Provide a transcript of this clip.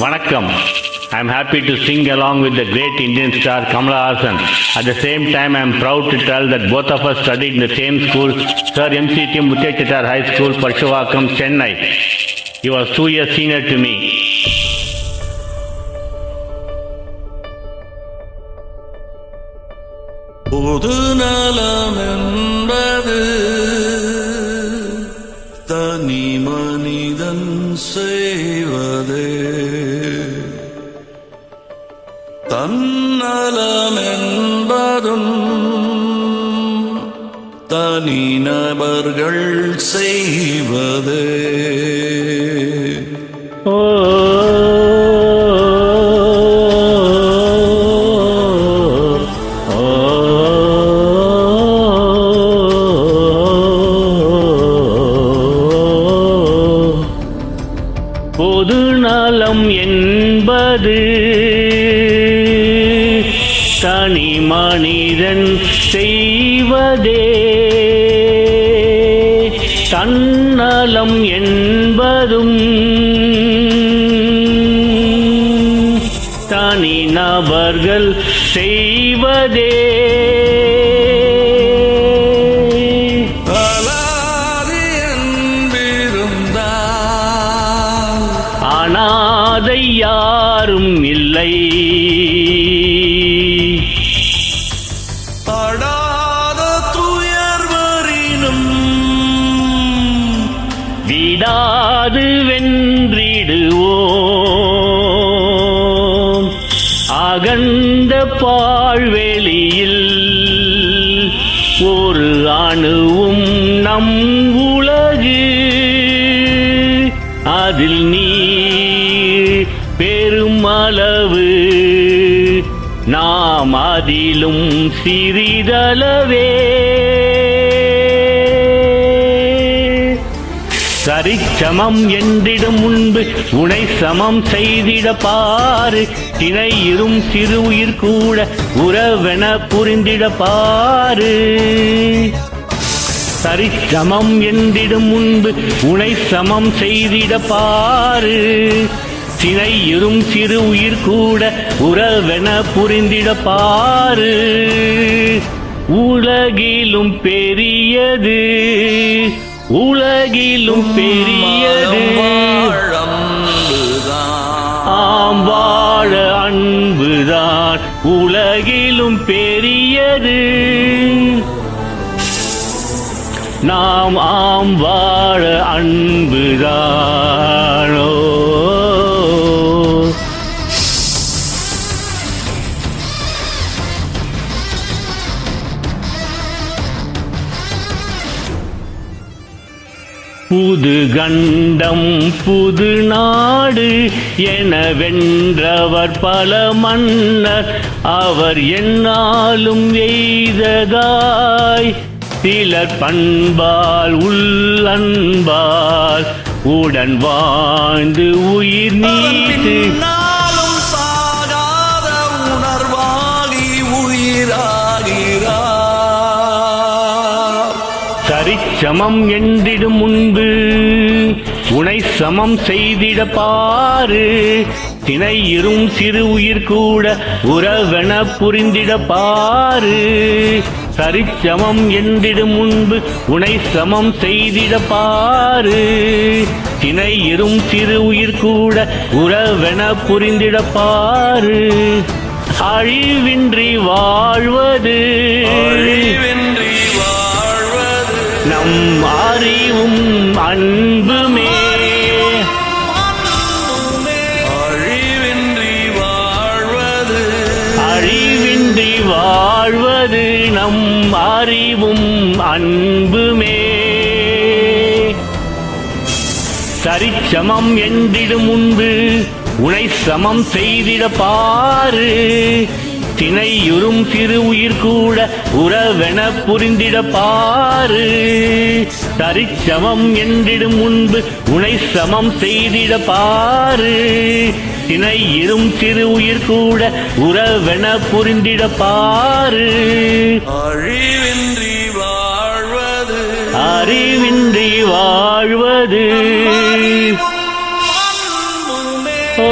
Vanakkam. I am happy to sing along with the great Indian star Kamala Haasan. At the same time, I am proud to tell that both of us studied in the same school, Sir M.C.T. Muthiyachittar High School, Parshuvakam, Chennai. He was 2 years senior to me. பொது நலம் என்பது தனி மனிதன் செய்வதே, தன்னலம் என்பதும் தனி நபர்கள் செய்வதே. பொது நலம் என்பது தனி மனிதன் செய்வதே, தன்னலம் என்பதும் தனி நபர்கள் செய்வதே. அனாதை யாரும் இல்லை, படாத துயர்வரினும் விடாது வென்றிடுவோம். அகண்ட பாழ்வெளியில் ஒரு அணுவும் நம் உலகு, அதில் நீர் பெருமளவு, நாம் அதிலும் சிறிதளவே. சரிச்சமம் என்றிடும் முன்பு உனை சமம் செய்திட பாரு, திணையிரும் சிறு உயிர் கூட உறவென புரிந்திட பாரு. சரிச்சமம் என்றிடும் முன்பு உனை சமம் செய்திட பாரு, திணையிரும் சிறு உயிர் கூட உறவென புரிந்திட பாரு. உலகிலும் பெரியது, உலகிலும் பெரியது வாழ அன்புதான், உலகிலும் பெரியது நாம் வாழ அன்புதானோ. புது கண்டம் புது நாடு என வென்றவர் பல மன்னர், அவர் என்னாலும் எய்ததாய் சிலர் பண்பால் உள்ளன்பால் உடன் வாழ்ந்து உயிர் நீத்து சாகாத உணர்வாகி உயிராகிறார். சரிச்சமம் என்றிடும் முன்பு உனை சமம் செய்திட பாரு, திணையிரும் சிறு உயிர் கூட உறவென புரிந்திட பாரு. சரிச்சமம் என்றிடும் முன்பு உனை சமம் செய்திட பாரு, திணையிரும் சிறு உயிர் கூட உறவென புரிந்திட பாரு. அழிவின்றி வாழ்வது, அழிவின்றி வாழ்வது நம் அறிவும் அன்புமே. அழிவின்றி வாழ்வது, அழிவின்றி வாழ்வது நம் அறிவும் அன்புமே. சரிச்சமம் என்றிடும் முன்பு உனை சமம் செய்திட பாரு, திணையுறும் சிறு உயிர் கூட உறவென புரிந்திட பாரு. சரிச்சமம் என்றிடும் முன்பு உனை சமம் செய்திட பாரு, திணையிரும் சிறு உயிர் கூட உறவென புரிந்திட பாரு. அழிவின்றி வாழ்வது, அறிவின்றி வாழ்வது ஓ